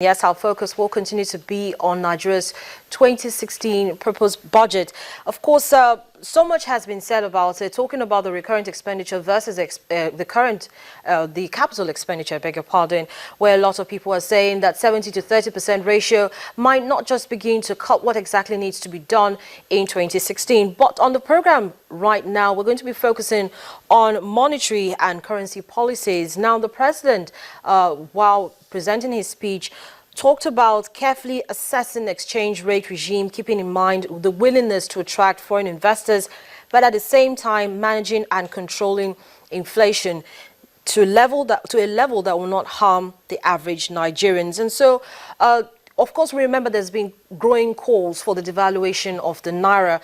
Yes, our focus will continue to be on Nigeria's 2016 proposed budget. Of course, so much has been said about it, talking about the recurrent expenditure versus the capital expenditure, I beg your pardon, where a lot of people are saying that 70 to 30% ratio might not just begin to cut what exactly needs to be done in 2016. But on the program right now, we're going to be focusing on monetary and currency policies. Now, the president, while presenting his speech, talked about carefully assessing the exchange rate regime, keeping in mind the willingness to attract foreign investors, but at the same time managing and controlling inflation to a level that will not harm the average Nigerians. And so, of course, we remember there's been growing calls for the devaluation of the Naira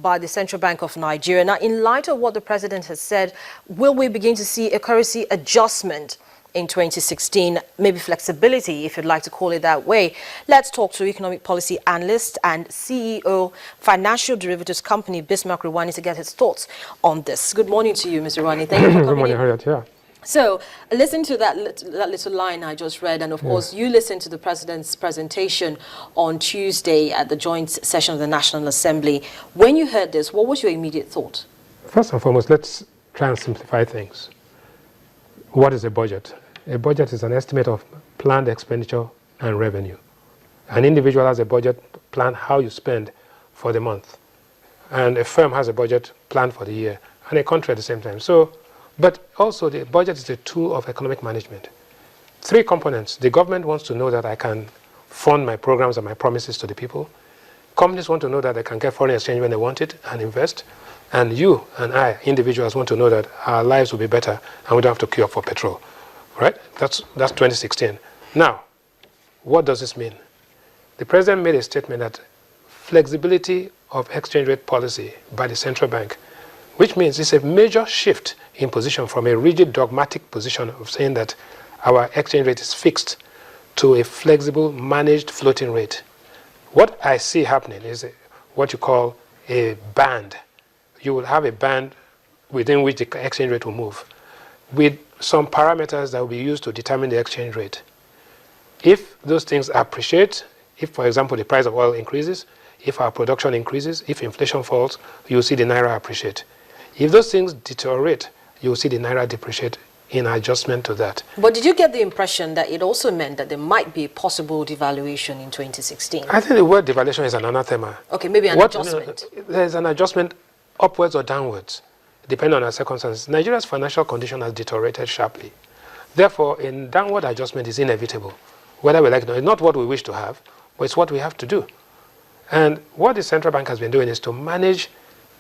by the Central Bank of Nigeria. Now, in light of what the president has said, will we begin to see a currency adjustment in 2016, maybe flexibility, if you'd like to call it that way? Let's talk to economic policy analyst and CEO financial derivatives company Bismarck Rwani to get his thoughts on this. Good morning to you, Mr. Rwani. Thank you for coming. Good morning, Harriet. Yeah. So, listen to that little line I just read, and of course, you listened to the president's presentation on Tuesday at the joint session of the National Assembly. When you heard this, what was your immediate thought? First and foremost, let's try and simplify things. What is a budget? A budget is an estimate of planned expenditure and revenue. An individual has a budget plan how you spend for the month. And a firm has a budget plan for the year, and a country at the same time. So, but also the budget is a tool of economic management. Three components. The government wants to know that I can fund my programs and my promises to the people. Companies want to know that they can get foreign exchange when they want it and invest. And you and I, individuals, want to know that our lives will be better and we don't have to queue up for petrol. Right? That's 2016. Now, what does this mean? The president made a statement that flexibility of exchange rate policy by the central bank, which means it's a major shift in position from a rigid dogmatic position of saying that our exchange rate is fixed to a flexible, managed floating rate. What I see happening is what you call a band. You will have a band within which the exchange rate will move, with some parameters that will be used to determine the exchange rate. If those things appreciate, if, for example, the price of oil increases, if our production increases, if inflation falls, you'll see the Naira appreciate. If those things deteriorate, you'll see the Naira depreciate in adjustment to that. But did you get the impression that it also meant that there might be possible devaluation in 2016? I think the word devaluation is an anathema. Okay, maybe an adjustment. There's an adjustment upwards or downwards, depending on our circumstances. Nigeria's financial condition has deteriorated sharply. Therefore, a downward adjustment is inevitable, whether we like it or not. It's not what we wish to have, but it's what we have to do. And what the central bank has been doing is to manage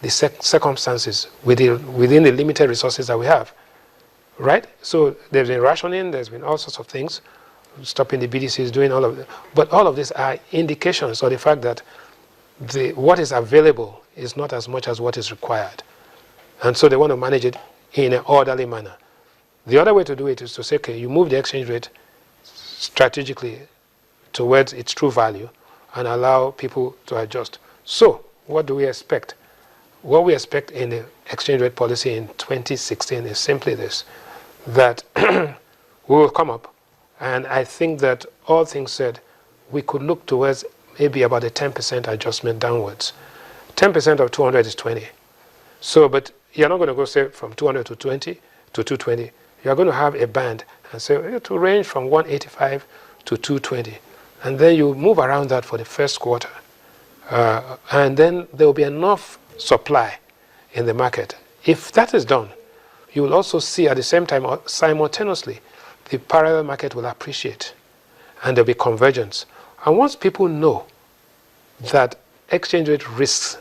the circumstances within the limited resources that we have. Right? So there's been rationing, there's been all sorts of things, stopping the BDCs, doing all of that. But all of these are indications of the fact that what is available is not as much as what is required. And so they want to manage it in an orderly manner. The other way to do it is to say, okay, you move the exchange rate strategically towards its true value and allow people to adjust. So what do we expect? What we expect in the exchange rate policy in 2016 is simply this, that we will come up, and I think that all things said, we could look towards maybe about a 10% adjustment downwards. 10% of 200 is 20. So, but you're not going to go say from 200 to 20 to 220. You're going to have a band and say it will range from 185 to 220. And then you move around that for the first quarter. And then there will be enough supply in the market. If that is done, you will also see at the same time, simultaneously, the parallel market will appreciate and there'll be convergence. And once people know that exchange rate risks,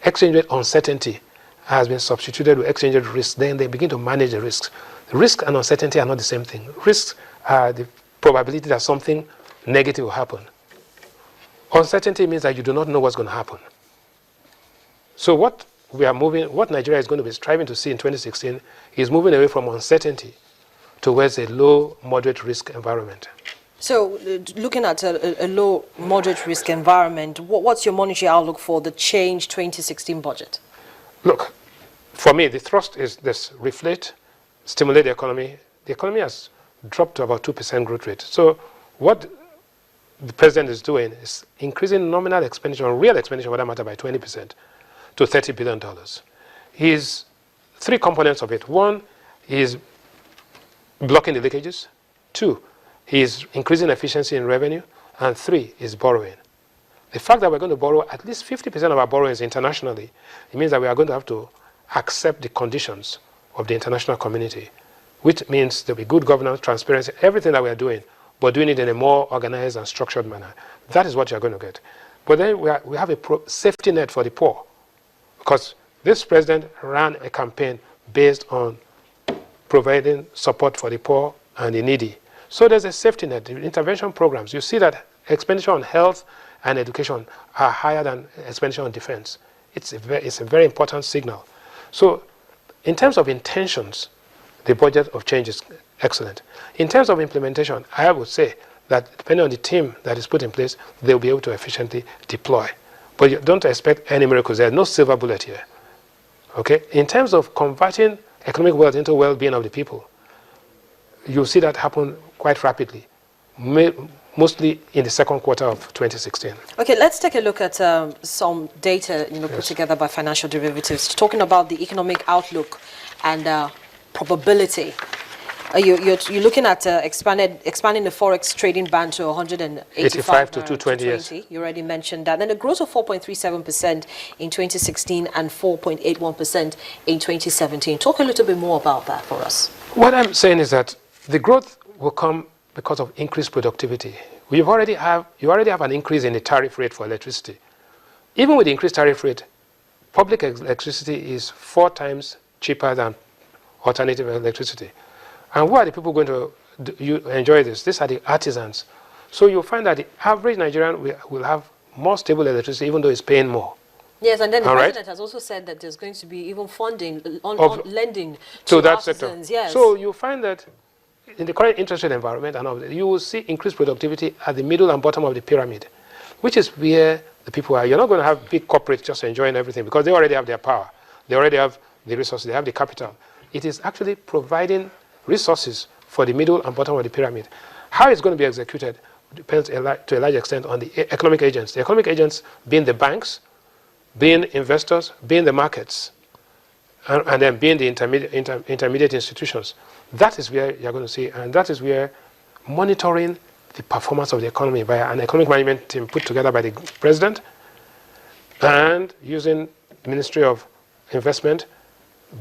exchange rate uncertainty has been substituted with exchange rate risks, then they begin to manage the risks. Risk and uncertainty are not the same thing. Risks are the probability that something negative will happen. Uncertainty means that you do not know what's going to happen. So what Nigeria is going to be striving to see in 2016 is moving away from uncertainty towards a low, moderate risk environment. So, looking at a low, moderate risk environment, what's your monetary outlook for the changed 2016 budget? Look, for me, the thrust is this: reflate, stimulate the economy. The economy has dropped to about 2% growth rate. So What the president is doing is increasing nominal expenditure, real expenditure for that matter, by 20% to $30 billion. He's three components of it. One is blocking the leakages. Two, he is increasing efficiency in revenue. And three is borrowing. The fact that we're going to borrow at least 50% of our borrowings internationally, it means that we are going to have to accept the conditions of the international community, which means there'll be good governance, transparency, everything that we are doing, but doing it in a more organized and structured manner. That is what you're going to get. But then we have a safety net for the poor, because this president ran a campaign based on providing support for the poor and the needy. So there's a safety net, the intervention programs. You see that expenditure on health and education are higher than expenditure on defense. It's a very important signal. So in terms of intentions, the budget of change is excellent. In terms of implementation, I would say that depending on the team that is put in place, they'll be able to efficiently deploy. But you don't expect any miracles. There's no silver bullet here. Okay? In terms of converting economic wealth into well-being of the people, you'll see that happen quite rapidly, mostly in the second quarter of 2016. Okay, let's take a look at some data put together by Financial Derivatives, talking about the economic outlook and probability. You're looking at expanding the forex trading band to 185 to 220. Yes. You already mentioned that. Then a growth of 4.37% in 2016 and 4.81% in 2017. Talk a little bit more about that for us. What I'm saying is that the growth will come because of increased productivity. You already have an increase in the tariff rate for electricity. Even with the increased tariff rate, public electricity is 4 times cheaper than alternative electricity. And who are the people going to enjoy this? These are the artisans. So you'll find that the average Nigerian will have more stable electricity, even though he's paying more. Yes, and then the president has also said that there's going to be even funding on lending to that sector. Yes. So you find that in the current interest rate environment, you will see increased productivity at the middle and bottom of the pyramid, which is where the people are. You're not going to have big corporates just enjoying everything because they already have their power. They already have the resources. They have the capital. It is actually providing resources for the middle and bottom of the pyramid. How it's going to be executed depends to a large extent on the economic agents. The economic agents being the banks, being investors, being the markets, and then being the intermediate institutions. That is where you're going to see, and that is where monitoring the performance of the economy by an economic management team put together by the president and using the Ministry of Investment,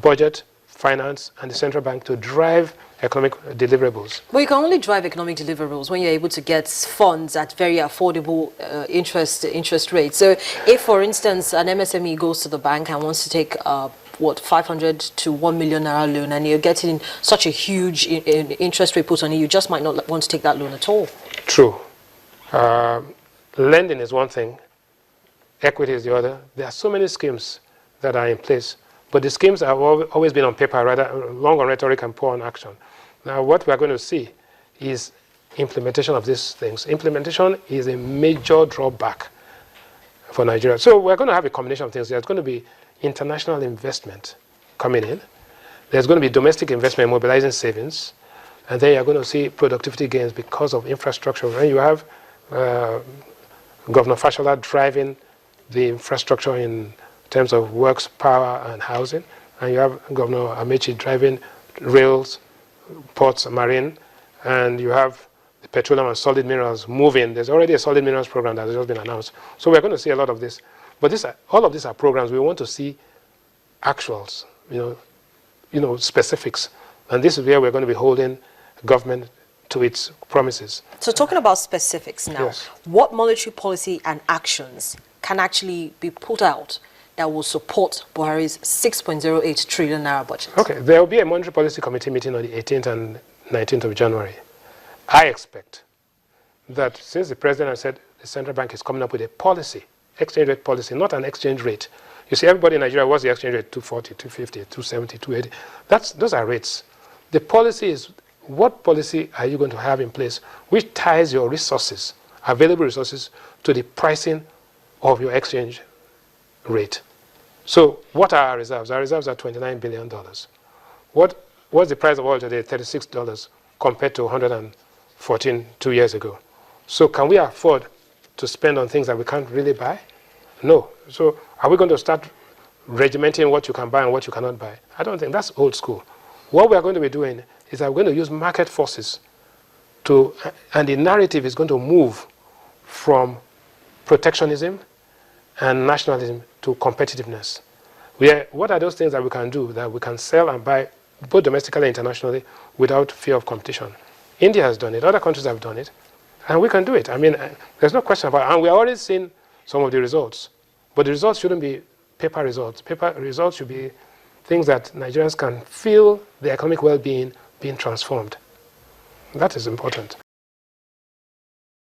Budget, Finance, and the central bank to drive economic deliverables. Well, you can only drive economic deliverables when you're able to get funds at very affordable interest rates. So if, for instance, an MSME goes to the bank and wants to take 500 to 1 million naira loan, and you're getting such a huge interest rate put on it, you just might not want to take that loan at all. True. Lending is one thing, equity is the other. There are so many schemes that are in place, but the schemes have always been on paper, rather long on rhetoric and poor on action. Now, what we are going to see is implementation of these things. Implementation is a major drawback for Nigeria. So we're going to have a combination of things. There's going to be international investment coming in. There's going to be domestic investment mobilizing savings. And then you're going to see productivity gains because of infrastructure. And you have Governor Fashola driving the infrastructure in terms of works, power, and housing. And you have Governor Amechi driving rails, ports, marine. And you have the petroleum and solid minerals moving. There's already a solid minerals program that has just been announced. So we're going to see a lot of this. But all of these are programs. We want to see actuals, specifics. And this is where we're going to be holding government to its promises. So talking about specifics now, yes. What monetary policy and actions can actually be put out that will support Buhari's 6.08 trillion naira budget? Okay, there will be a monetary policy committee meeting on the 18th and 19th of January. I expect that since the president has said the central bank is coming up with a policy, exchange rate policy, not an exchange rate. You see, everybody in Nigeria, what's the exchange rate? 240, 250, 270, 280. Those are rates. The policy is, what policy are you going to have in place which ties your resources, available resources, to the pricing of your exchange rate? So what are our reserves? Our reserves are $29 billion. What's the price of oil today? $36 compared to 2 years ago. So can we afford to spend on things that we can't really buy? No. So are we going to start regimenting what you can buy and what you cannot buy? I don't think that's old school. What we are going to be doing is that we're going to use market forces to, and the narrative is going to move from protectionism and nationalism to competitiveness. What are those things that we can do that we can sell and buy both domestically and internationally without fear of competition? India has done it. Other countries have done it. And we can do it. I mean, there's no question about it. And we are already seeing some of the results. But the results shouldn't be paper results. Paper results should be things that Nigerians can feel their economic well-being being transformed. That is important.